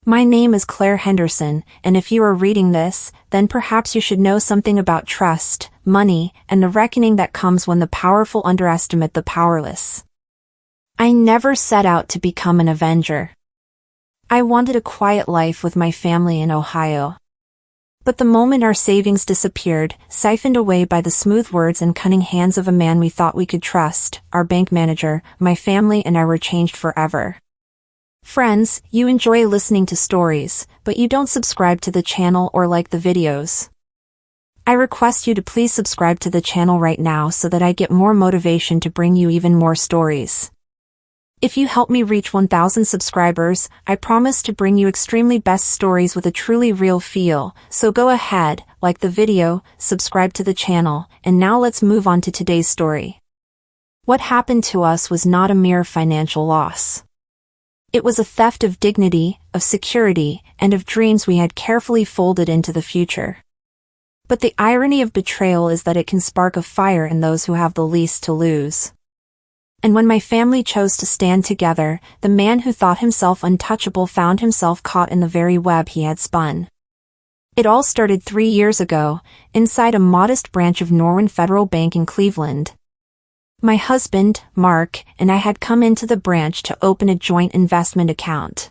My name is Claire Henderson, and if you are reading this, then perhaps you should know something about trust, money, and the reckoning that comes when the powerful underestimate the powerless. I never set out to become an avenger. I wanted a quiet life with my family in Ohio. But the moment our savings disappeared, siphoned away by the smooth words and cunning hands of a man we thought we could trust, our bank manager, my family and I were changed forever. Friends, you enjoy listening to stories, but you don't subscribe to the channel or like the videos. I request you to please subscribe to the channel right now so that I get more motivation to bring you even more stories. If you help me reach 1,000 subscribers, I promise to bring you extremely best stories with a truly real feel, so go ahead, like the video, subscribe to the channel, and now let's move on to today's story. What happened to us was not a mere financial loss. It was a theft of dignity, of security, and of dreams we had carefully folded into the future. But the irony of betrayal is that it can spark a fire in those who have the least to lose. And when my family chose to stand together, the man who thought himself untouchable found himself caught in the very web he had spun. It all started 3 years ago, inside a modest branch of Norwin Federal Bank in Cleveland. My husband, Mark, and I had come into the branch to open a joint investment account.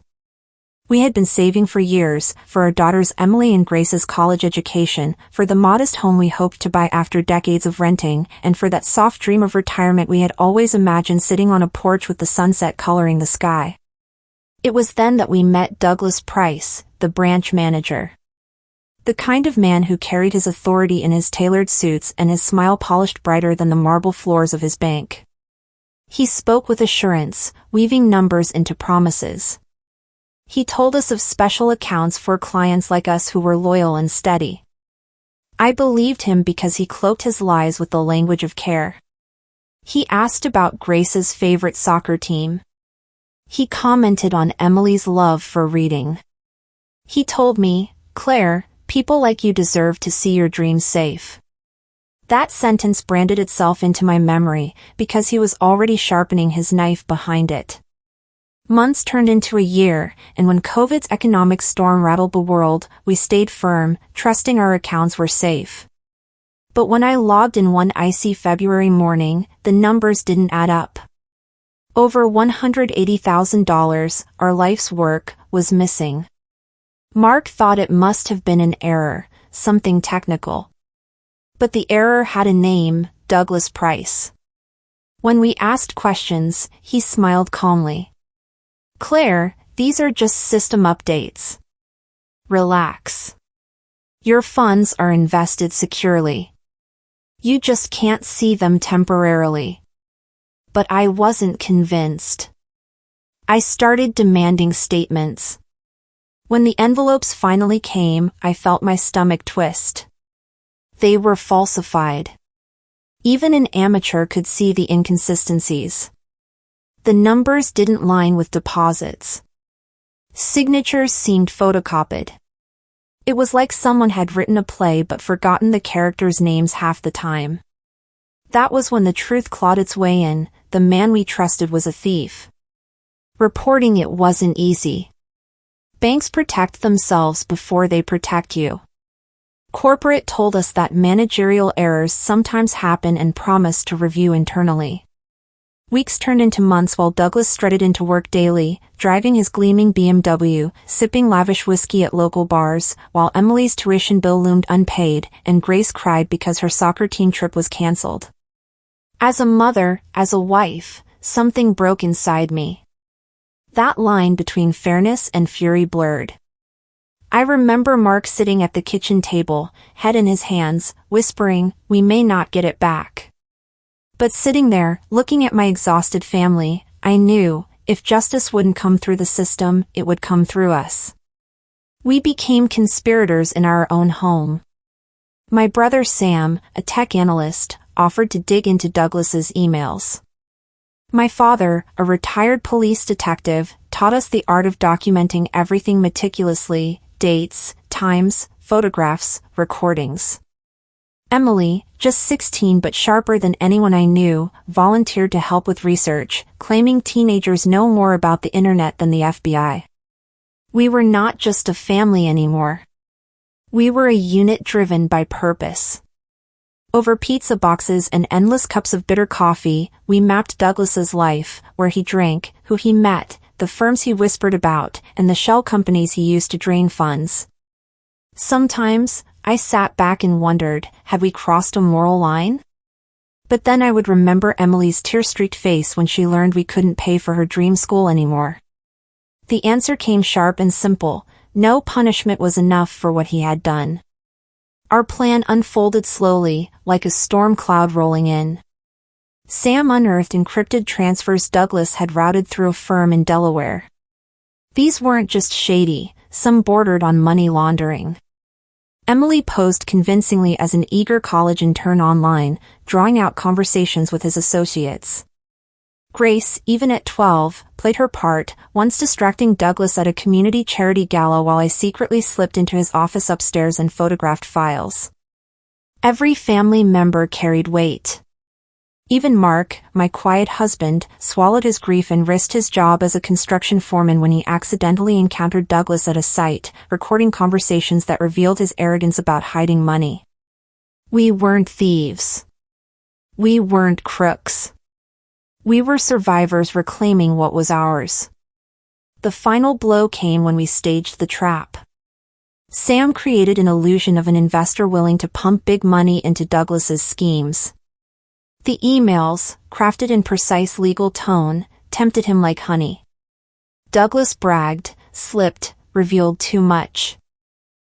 We had been saving for years, for our daughters Emily and Grace's college education, for the modest home we hoped to buy after decades of renting, and for that soft dream of retirement we had always imagined sitting on a porch with the sunset coloring the sky. It was then that we met Douglas Price, the branch manager. The kind of man who carried his authority in his tailored suits and his smile polished brighter than the marble floors of his bank. He spoke with assurance, weaving numbers into promises. He told us of special accounts for clients like us who were loyal and steady. I believed him because he cloaked his lies with the language of care. He asked about Grace's favorite soccer team. He commented on Emily's love for reading. He told me, "Claire, people like you deserve to see your dreams safe." That sentence branded itself into my memory because he was already sharpening his knife behind it. Months turned into a year, and when COVID's economic storm rattled the world, we stayed firm, trusting our accounts were safe. But when I logged in one icy February morning, the numbers didn't add up. Over $180,000, our life's work, was missing. Mark thought it must have been an error, something technical. But the error had a name, Douglas Price. When we asked questions, he smiled calmly. "Claire, these are just system updates. Relax. Your funds are invested securely. You just can't see them temporarily." But I wasn't convinced. I started demanding statements. When the envelopes finally came, I felt my stomach twist. They were falsified. Even an amateur could see the inconsistencies. The numbers didn't line with deposits. Signatures seemed photocopied. It was like someone had written a play but forgotten the characters' names half the time. That was when the truth clawed its way in. The man we trusted was a thief. Reporting it wasn't easy. Banks protect themselves before they protect you. Corporate told us that managerial errors sometimes happen and promised to review internally. Weeks turned into months while Douglas strutted into work daily, driving his gleaming BMW, sipping lavish whiskey at local bars, while Emily's tuition bill loomed unpaid, and Grace cried because her soccer team trip was canceled. As a mother, as a wife, something broke inside me. That line between fairness and fury blurred. I remember Mark sitting at the kitchen table, head in his hands, whispering, "We may not get it back." But sitting there, looking at my exhausted family, I knew, if justice wouldn't come through the system, it would come through us. We became conspirators in our own home. My brother Sam, a tech analyst, offered to dig into Douglas's emails. My father, a retired police detective, taught us the art of documenting everything meticulously, dates, times, photographs, recordings. Emily, just 16 but sharper than anyone I knew, volunteered to help with research, claiming teenagers know more about the internet than the FBI. We were not just a family anymore. We were a unit driven by purpose. Over pizza boxes and endless cups of bitter coffee, we mapped Douglas's life, where he drank, who he met, the firms he whispered about, and the shell companies he used to drain funds. Sometimes, I sat back and wondered, had we crossed a moral line? But then I would remember Emily's tear-streaked face when she learned we couldn't pay for her dream school anymore. The answer came sharp and simple: no punishment was enough for what he had done. Our plan unfolded slowly, like a storm cloud rolling in. Sam unearthed encrypted transfers Douglas had routed through a firm in Delaware. These weren't just shady, some bordered on money laundering. Emily posed convincingly as an eager college intern online, drawing out conversations with his associates. Grace, even at 12, played her part, once distracting Douglas at a community charity gala while I secretly slipped into his office upstairs and photographed files. Every family member carried weight. Even Mark, my quiet husband, swallowed his grief and risked his job as a construction foreman when he accidentally encountered Douglas at a site, recording conversations that revealed his arrogance about hiding money. We weren't thieves. We weren't crooks. We were survivors reclaiming what was ours. The final blow came when we staged the trap. Sam created an illusion of an investor willing to pump big money into Douglas's schemes. The emails, crafted in precise legal tone, tempted him like honey. Douglas bragged, slipped, revealed too much.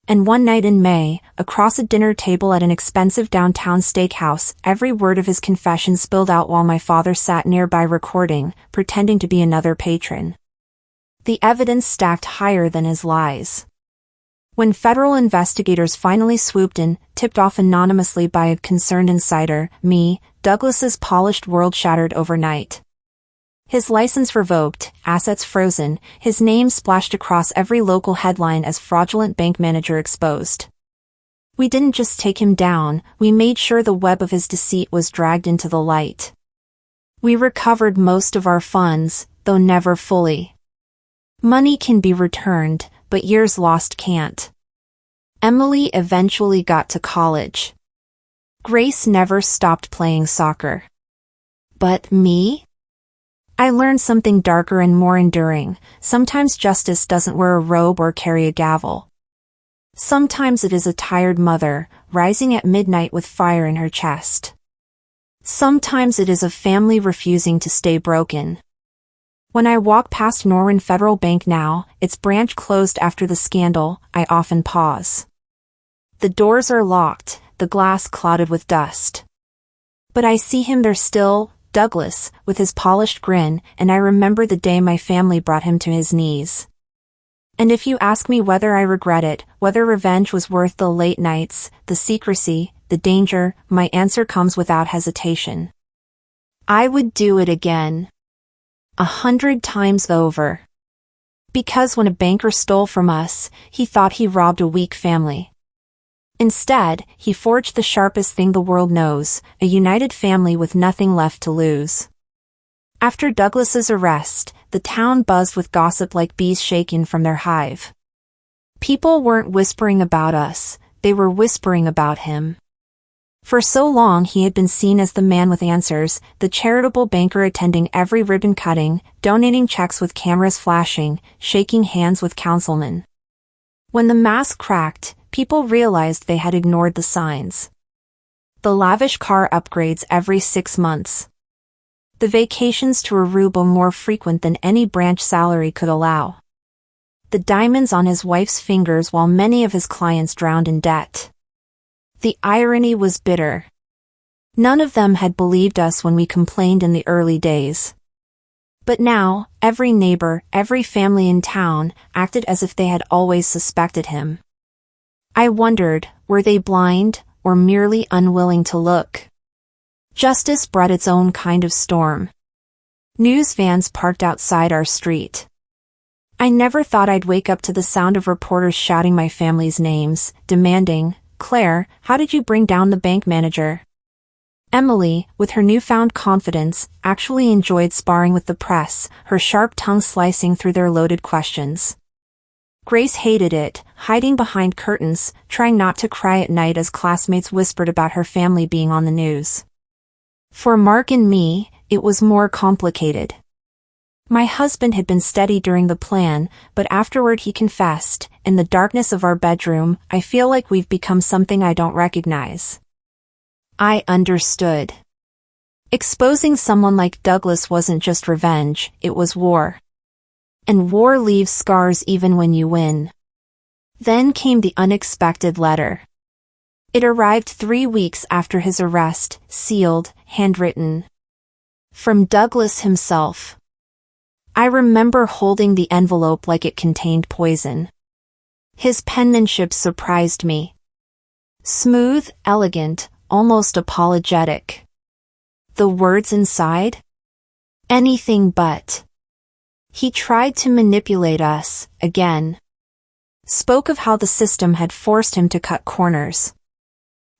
And one night in May, across a dinner table at an expensive downtown steakhouse, every word of his confession spilled out while my father sat nearby recording, pretending to be another patron. The evidence stacked higher than his lies. When federal investigators finally swooped in, tipped off anonymously by a concerned insider, me, Douglas's polished world shattered overnight. His license revoked, assets frozen, his name splashed across every local headline as fraudulent bank manager exposed. We didn't just take him down, we made sure the web of his deceit was dragged into the light. We recovered most of our funds, though never fully. Money can be returned, but years lost can't. Emily eventually got to college. Grace never stopped playing soccer. But me? I learned something darker and more enduring. Sometimes justice doesn't wear a robe or carry a gavel. Sometimes it is a tired mother, rising at midnight with fire in her chest. Sometimes it is a family refusing to stay broken. When I walk past Norwin Federal Bank now, its branch closed after the scandal, I often pause. The doors are locked, the glass clouded with dust. But I see him there still, Douglas, with his polished grin, and I remember the day my family brought him to his knees. And if you ask me whether I regret it, whether revenge was worth the late nights, the secrecy, the danger, my answer comes without hesitation. I would do it again. 100 times over. Because when a banker stole from us, he thought he robbed a weak family. Instead, he forged the sharpest thing the world knows, a united family with nothing left to lose. After Douglas's arrest, the town buzzed with gossip like bees shaken from their hive. People weren't whispering about us, they were whispering about him. For so long he had been seen as the man with answers, the charitable banker attending every ribbon cutting, donating checks with cameras flashing, shaking hands with councilmen. When the mask cracked, people realized they had ignored the signs. The lavish car upgrades every 6 months. The vacations to Aruba more frequent than any branch salary could allow. The diamonds on his wife's fingers while many of his clients drowned in debt. The irony was bitter. None of them had believed us when we complained in the early days. But now, every neighbor, every family in town, acted as if they had always suspected him. I wondered, were they blind, or merely unwilling to look? Justice brought its own kind of storm. News vans parked outside our street. I never thought I'd wake up to the sound of reporters shouting my family's names, demanding, "Claire, how did you bring down the bank manager?" Emily, with her newfound confidence, actually enjoyed sparring with the press, her sharp tongue slicing through their loaded questions. Grace hated it, hiding behind curtains, trying not to cry at night as classmates whispered about her family being on the news. For Mark and me, it was more complicated. My husband had been steady during the plan, but afterward he confessed, in the darkness of our bedroom, I feel like we've become something I don't recognize. I understood. Exposing someone like Douglas wasn't just revenge, it was war. And war leaves scars even when you win. Then came the unexpected letter. It arrived 3 weeks after his arrest, sealed, handwritten. From Douglas himself. I remember holding the envelope like it contained poison. His penmanship surprised me. Smooth, elegant, almost apologetic. The words inside? Anything but. He tried to manipulate us, again. Spoke of how the system had forced him to cut corners.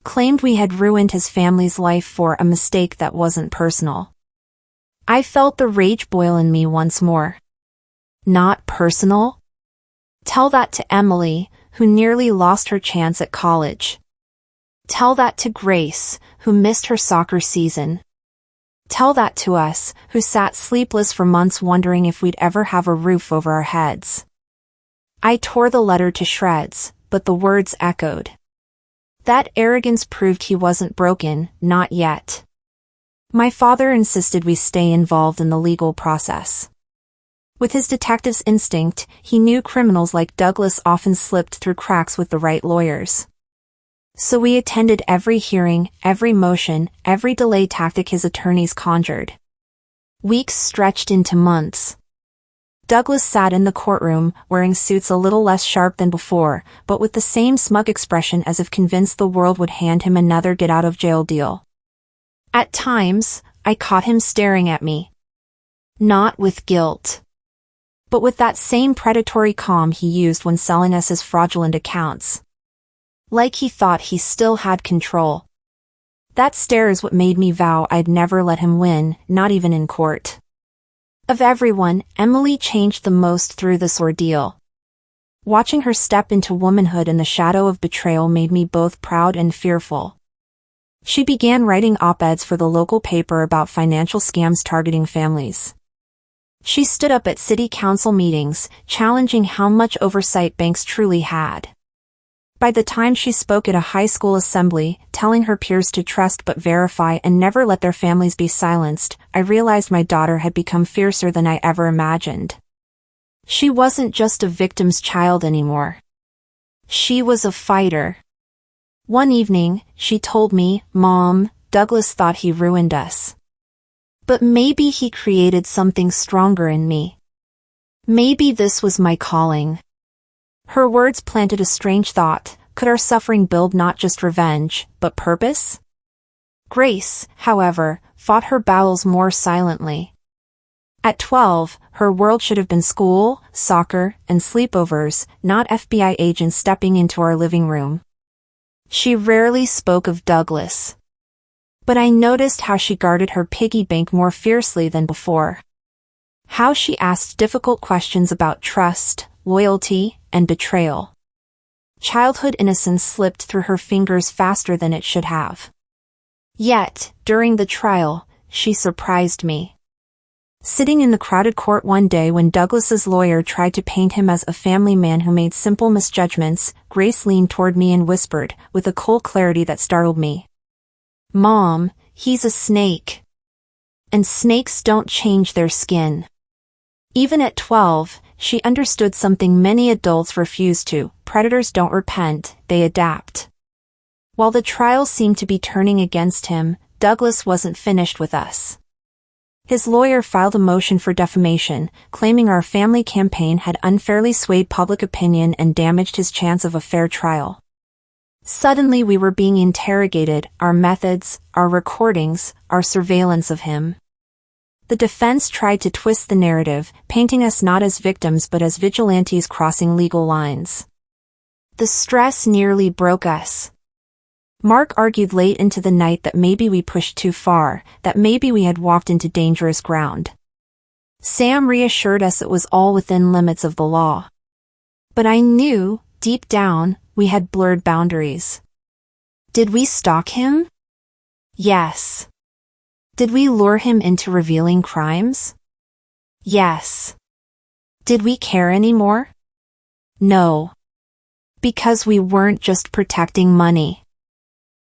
Claimed we had ruined his family's life for a mistake that wasn't personal. I felt the rage boil in me once more. Not personal? Tell that to Emily, who nearly lost her chance at college. Tell that to Grace, who missed her soccer season. Tell that to us, who sat sleepless for months wondering if we'd ever have a roof over our heads. I tore the letter to shreds, but the words echoed. That arrogance proved he wasn't broken, not yet. My father insisted we stay involved in the legal process. With his detective's instinct, he knew criminals like Douglas often slipped through cracks with the right lawyers. So we attended every hearing, every motion, every delay tactic his attorneys conjured. Weeks stretched into months. Douglas sat in the courtroom, wearing suits a little less sharp than before, but with the same smug expression as if convinced the world would hand him another get-out-of-jail deal. At times, I caught him staring at me. Not with guilt. But with that same predatory calm he used when selling us his fraudulent accounts. Like he thought he still had control. That stare is what made me vow I'd never let him win, not even in court. Of everyone, Emily changed the most through this ordeal. Watching her step into womanhood in the shadow of betrayal made me both proud and fearful. She began writing op-eds for the local paper about financial scams targeting families. She stood up at city council meetings, challenging how much oversight banks truly had. By the time she spoke at a high school assembly, telling her peers to trust but verify and never let their families be silenced, I realized my daughter had become fiercer than I ever imagined. She wasn't just a victim's child anymore. She was a fighter. One evening, she told me, "Mom, Douglas thought he ruined us. But maybe he created something stronger in me. Maybe this was my calling." Her words planted a strange thought. Could our suffering build not just revenge, but purpose? Grace, however, fought her battles more silently. At 12, her world should have been school, soccer, and sleepovers, not FBI agents stepping into our living room. She rarely spoke of Douglas. But I noticed how she guarded her piggy bank more fiercely than before. How she asked difficult questions about trust, loyalty, and betrayal. Childhood innocence slipped through her fingers faster than it should have. Yet, during the trial, she surprised me. Sitting in the crowded court one day when Douglas's lawyer tried to paint him as a family man who made simple misjudgments, Grace leaned toward me and whispered, with a cold clarity that startled me. "Mom, he's a snake. And snakes don't change their skin." Even at 12, she understood something many adults refuse to: predators don't repent, they adapt. While the trial seemed to be turning against him, Douglas wasn't finished with us. His lawyer filed a motion for defamation, claiming our family campaign had unfairly swayed public opinion and damaged his chance of a fair trial. Suddenly we were being interrogated, our methods, our recordings, our surveillance of him. The defense tried to twist the narrative, painting us not as victims but as vigilantes crossing legal lines. The stress nearly broke us. Mark argued late into the night that maybe we pushed too far, that maybe we had walked into dangerous ground. Sam reassured us it was all within limits of the law. But I knew, deep down, we had blurred boundaries. Did we stalk him? Yes. Did we lure him into revealing crimes? Yes. Did we care anymore? No. Because we weren't just protecting money.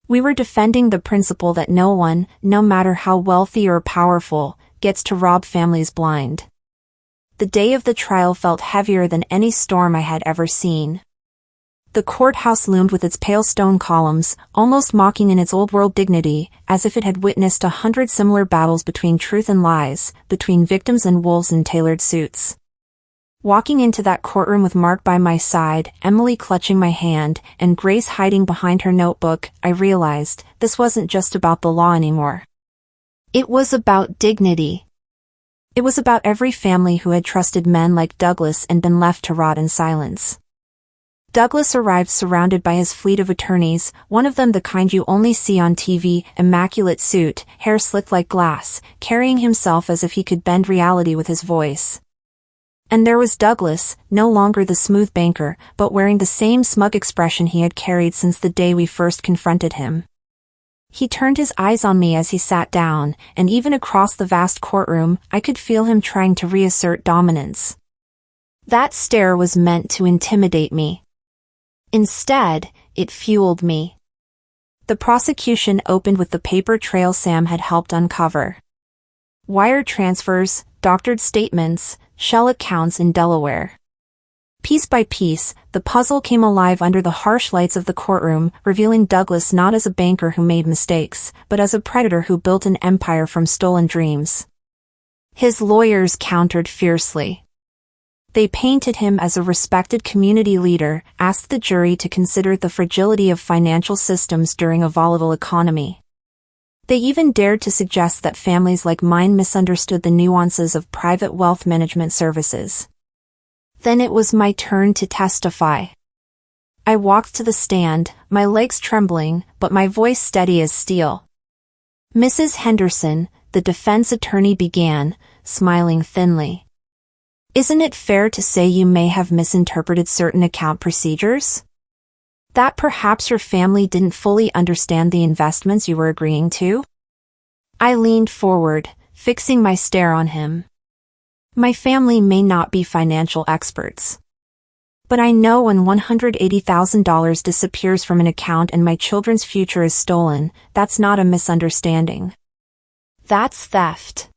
We were defending the principle that no one, no matter how wealthy or powerful, gets to rob families blind. The day of the trial felt heavier than any storm I had ever seen. The courthouse loomed with its pale stone columns, almost mocking in its old-world dignity, as if it had witnessed 100 similar battles between truth and lies, between victims and wolves in tailored suits. Walking into that courtroom with Mark by my side, Emily clutching my hand, and Grace hiding behind her notebook, I realized this wasn't just about the law anymore. It was about dignity. It was about every family who had trusted men like Douglas and been left to rot in silence. Douglas arrived surrounded by his fleet of attorneys, one of them the kind you only see on TV, immaculate suit, hair slicked like glass, carrying himself as if he could bend reality with his voice. And there was Douglas, no longer the smooth banker, but wearing the same smug expression he had carried since the day we first confronted him. He turned his eyes on me as he sat down, and even across the vast courtroom, I could feel him trying to reassert dominance. That stare was meant to intimidate me. Instead, it fueled me. The prosecution opened with the paper trail Sam had helped uncover. Wire transfers, doctored statements, shell accounts in Delaware. Piece by piece, the puzzle came alive under the harsh lights of the courtroom, revealing Douglas not as a banker who made mistakes, but as a predator who built an empire from stolen dreams. His lawyers countered fiercely. They painted him as a respected community leader, asked the jury to consider the fragility of financial systems during a volatile economy. They even dared to suggest that families like mine misunderstood the nuances of private wealth management services. Then it was my turn to testify. I walked to the stand, my legs trembling, but my voice steady as steel. Mrs. Henderson, the defense attorney began, smiling thinly. Isn't it fair to say you may have misinterpreted certain account procedures? That perhaps your family didn't fully understand the investments you were agreeing to? I leaned forward, fixing my stare on him. My family may not be financial experts. But I know when $180,000 disappears from an account and my children's future is stolen, that's not a misunderstanding. That's theft.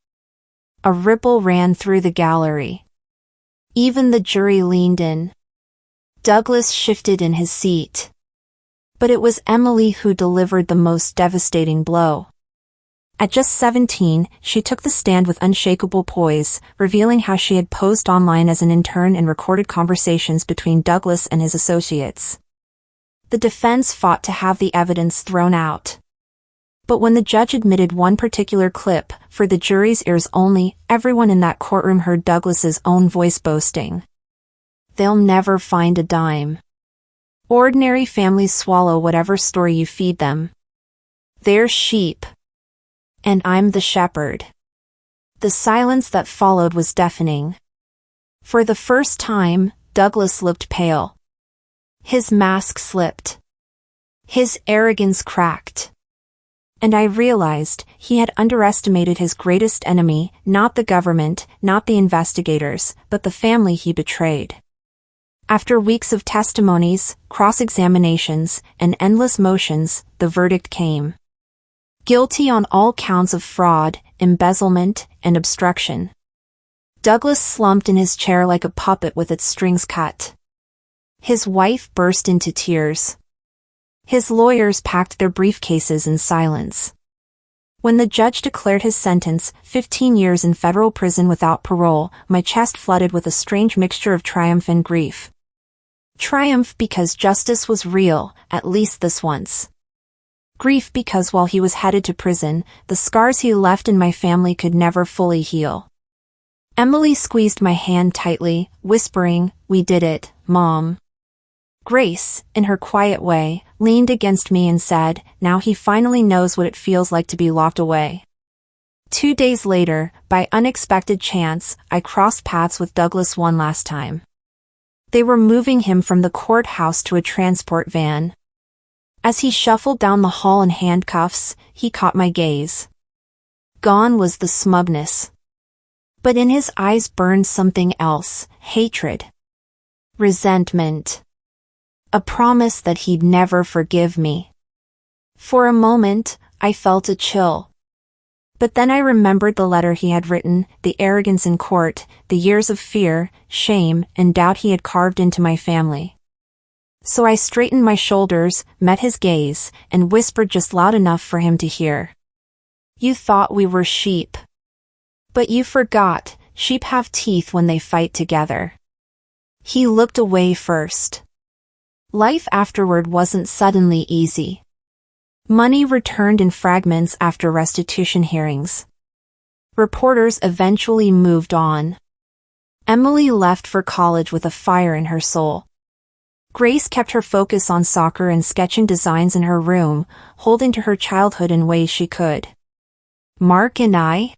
A ripple ran through the gallery. Even the jury leaned in. Douglas shifted in his seat. But it was Emily who delivered the most devastating blow. At just 17, she took the stand with unshakable poise, revealing how she had posed online as an intern and recorded conversations between Douglas and his associates. The defense fought to have the evidence thrown out. But when the judge admitted one particular clip, for the jury's ears only, everyone in that courtroom heard Douglas's own voice boasting. They'll never find a dime. Ordinary families swallow whatever story you feed them. They're sheep. And I'm the shepherd. The silence that followed was deafening. For the first time, Douglas looked pale. His mask slipped. His arrogance cracked. And I realized he had underestimated his greatest enemy, not the government, not the investigators, but the family he betrayed. After weeks of testimonies, cross-examinations, and endless motions, the verdict came. Guilty on all counts of fraud, embezzlement, and obstruction. Douglas slumped in his chair like a puppet with its strings cut. His wife burst into tears. His lawyers packed their briefcases in silence. When the judge declared his sentence, 15 years in federal prison without parole, my chest flooded with a strange mixture of triumph and grief. Triumph because justice was real, at least this once. Grief because while he was headed to prison, the scars he left in my family could never fully heal. Emily squeezed my hand tightly, whispering, "We did it, Mom." Grace, in her quiet way, leaned against me and said, "Now he finally knows what it feels like to be locked away." 2 days later, by unexpected chance, I crossed paths with Douglas one last time. They were moving him from the courthouse to a transport van. As he shuffled down the hall in handcuffs, he caught my gaze. Gone was the smugness. But in his eyes burned something else, hatred. Resentment. A promise that he'd never forgive me. For a moment, I felt a chill. But then I remembered the letter he had written, the arrogance in court, the years of fear, shame, and doubt he had carved into my family. So I straightened my shoulders, met his gaze, and whispered just loud enough for him to hear. You thought we were sheep. But you forgot, sheep have teeth when they fight together. He looked away first. Life afterward wasn't suddenly easy. Money returned in fragments after restitution hearings. Reporters eventually moved on. Emily left for college with a fire in her soul. Grace kept her focus on soccer and sketching designs in her room, holding to her childhood in ways she could. Mark and I?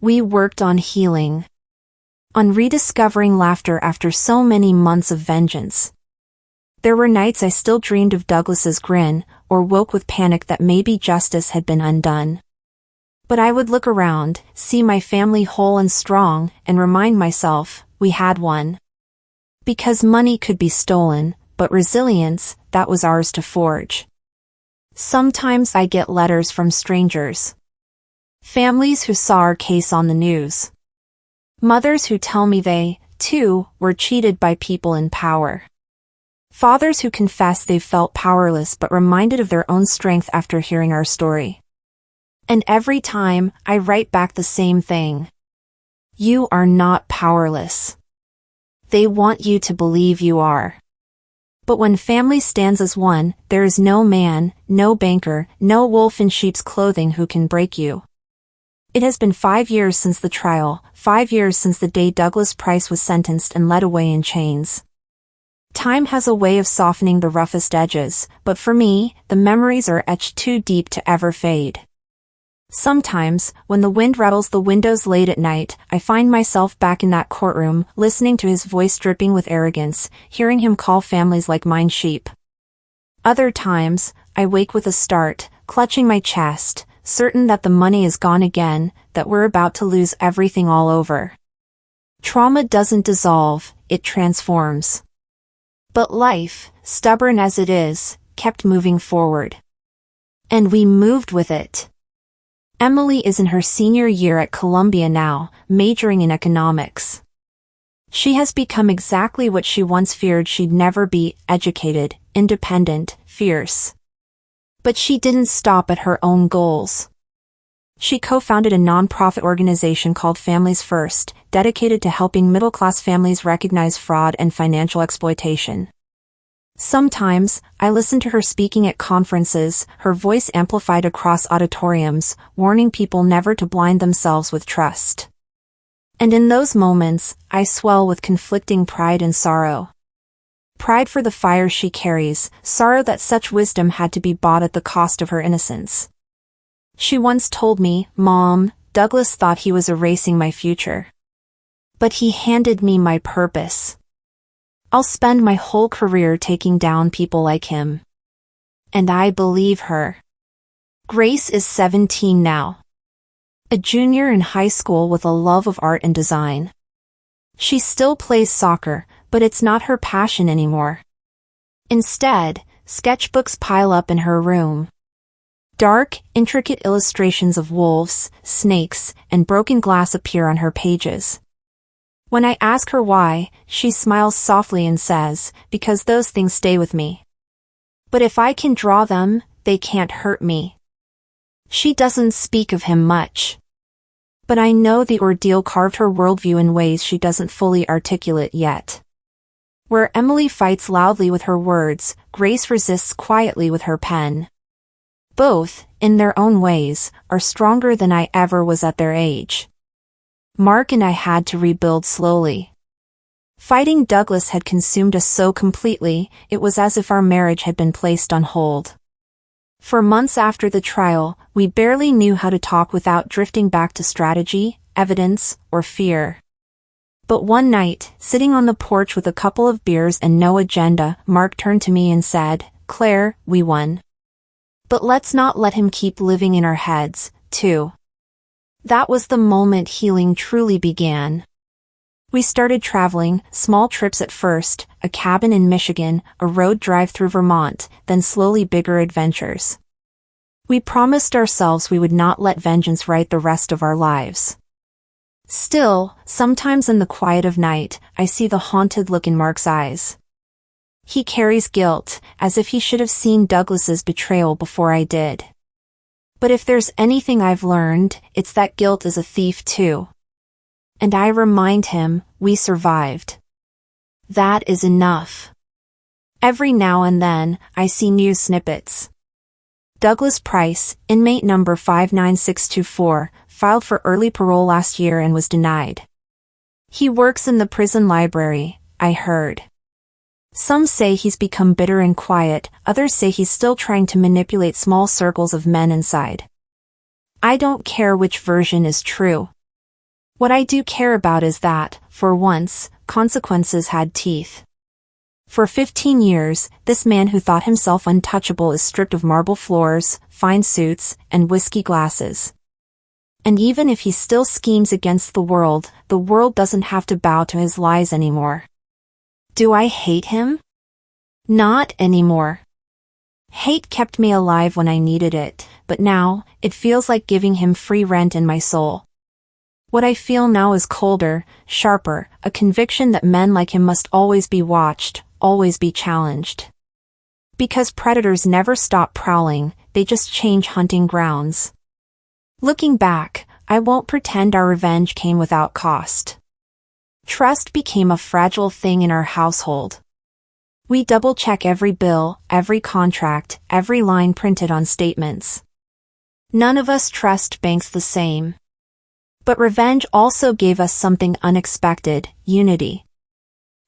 We worked on healing. On rediscovering laughter after so many months of vengeance. There were nights I still dreamed of Douglas's grin, or woke with panic that maybe justice had been undone. But I would look around, see my family whole and strong, and remind myself, we had won. Because money could be stolen, but resilience, that was ours to forge. Sometimes I get letters from strangers. Families who saw our case on the news. Mothers who tell me they, too, were cheated by people in power. Fathers who confess they've felt powerless but reminded of their own strength after hearing our story. And every time, I write back the same thing. You are not powerless. They want you to believe you are. But when family stands as one, there is no man, no banker, no wolf in sheep's clothing who can break you. It has been 5 years since the trial, 5 years since the day Douglas Price was sentenced and led away in chains. Time has a way of softening the roughest edges, but for me, the memories are etched too deep to ever fade. Sometimes, when the wind rattles the windows late at night, I find myself back in that courtroom, listening to his voice dripping with arrogance, hearing him call families like mine sheep. Other times, I wake with a start, clutching my chest, certain that the money is gone again, that we're about to lose everything all over. Trauma doesn't dissolve, it transforms. But life, stubborn as it is, kept moving forward. And we moved with it. Emily is in her senior year at Columbia now, majoring in economics. She has become exactly what she once feared she'd never be: educated, independent, fierce. But she didn't stop at her own goals. She co-founded a non-profit organization called Families First, dedicated to helping middle-class families recognize fraud and financial exploitation. Sometimes, I listen to her speaking at conferences, her voice amplified across auditoriums, warning people never to blind themselves with trust. And in those moments, I swell with conflicting pride and sorrow. Pride for the fire she carries, sorrow that such wisdom had to be bought at the cost of her innocence. She once told me, "Mom, Douglas thought he was erasing my future. But he handed me my purpose. I'll spend my whole career taking down people like him." And I believe her. Grace is 17 now. A junior in high school with a love of art and design. She still plays soccer, but it's not her passion anymore. Instead, sketchbooks pile up in her room. Dark, intricate illustrations of wolves, snakes, and broken glass appear on her pages. When I ask her why, she smiles softly and says, "Because those things stay with me. But if I can draw them, they can't hurt me." She doesn't speak of him much. But I know the ordeal carved her worldview in ways she doesn't fully articulate yet. Where Emily fights loudly with her words, Grace resists quietly with her pen. Both, in their own ways, are stronger than I ever was at their age. Mark and I had to rebuild slowly. Fighting Douglas had consumed us so completely, it was as if our marriage had been placed on hold. For months after the trial, we barely knew how to talk without drifting back to strategy, evidence, or fear. But one night, sitting on the porch with a couple of beers and no agenda, Mark turned to me and said, "Claire, we won. But let's not let him keep living in our heads, too." That was the moment healing truly began. We started traveling, small trips at first, a cabin in Michigan, a road drive through Vermont, then slowly bigger adventures. We promised ourselves we would not let vengeance write the rest of our lives. Still, sometimes in the quiet of night, I see the haunted look in Mark's eyes. He carries guilt, as if he should have seen Douglas's betrayal before I did. But if there's anything I've learned, it's that guilt is a thief too. And I remind him, we survived. That is enough. Every now and then, I see news snippets. Douglas Price, inmate number 59624, filed for early parole last year and was denied. He works in the prison library, I heard. Some say he's become bitter and quiet, others say he's still trying to manipulate small circles of men inside. I don't care which version is true. What I do care about is that, for once, consequences had teeth. For 15 years, this man who thought himself untouchable is stripped of marble floors, fine suits, and whiskey glasses. And even if he still schemes against the world doesn't have to bow to his lies anymore. Do I hate him? Not anymore. Hate kept me alive when I needed it, but now, it feels like giving him free rent in my soul. What I feel now is colder, sharper, a conviction that men like him must always be watched, always be challenged. Because predators never stop prowling, they just change hunting grounds. Looking back, I won't pretend our revenge came without cost. Trust became a fragile thing in our household. We double-check every bill, every contract, every line printed on statements. None of us trust banks the same. But revenge also gave us something unexpected, unity.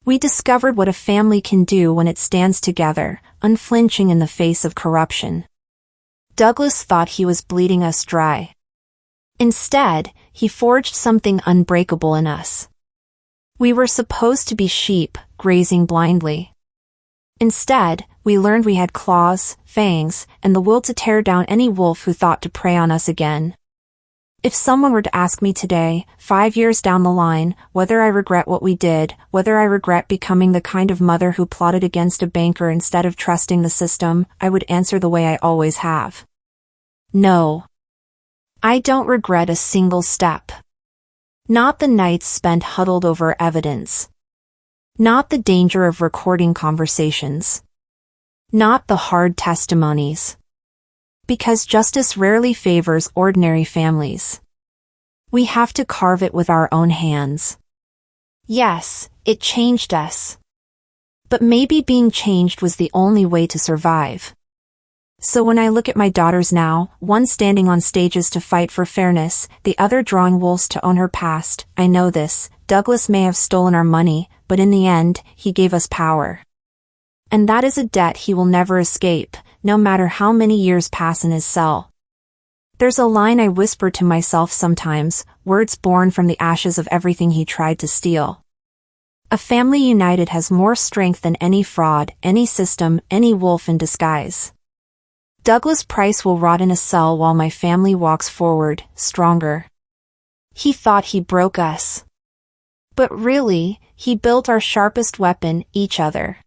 We discovered what a family can do when it stands together, unflinching in the face of corruption. Douglas thought he was bleeding us dry. Instead, he forged something unbreakable in us. We were supposed to be sheep, grazing blindly. Instead, we learned we had claws, fangs, and the will to tear down any wolf who thought to prey on us again. If someone were to ask me today, 5 years down the line, whether I regret what we did, whether I regret becoming the kind of mother who plotted against a banker instead of trusting the system, I would answer the way I always have. No. I don't regret a single step. Not the nights spent huddled over evidence. Not the danger of recording conversations. Not the hard testimonies. Because justice rarely favors ordinary families. We have to carve it with our own hands. Yes, it changed us. But maybe being changed was the only way to survive. So when I look at my daughters now, one standing on stages to fight for fairness, the other drawing wolves to own her past, I know this: Douglas may have stolen our money, but in the end, he gave us power. And that is a debt he will never escape, no matter how many years pass in his cell. There's a line I whisper to myself sometimes, words born from the ashes of everything he tried to steal. A family united has more strength than any fraud, any system, any wolf in disguise. Douglas Price will rot in a cell while my family walks forward, stronger. He thought he broke us. But really, he built our sharpest weapon, each other.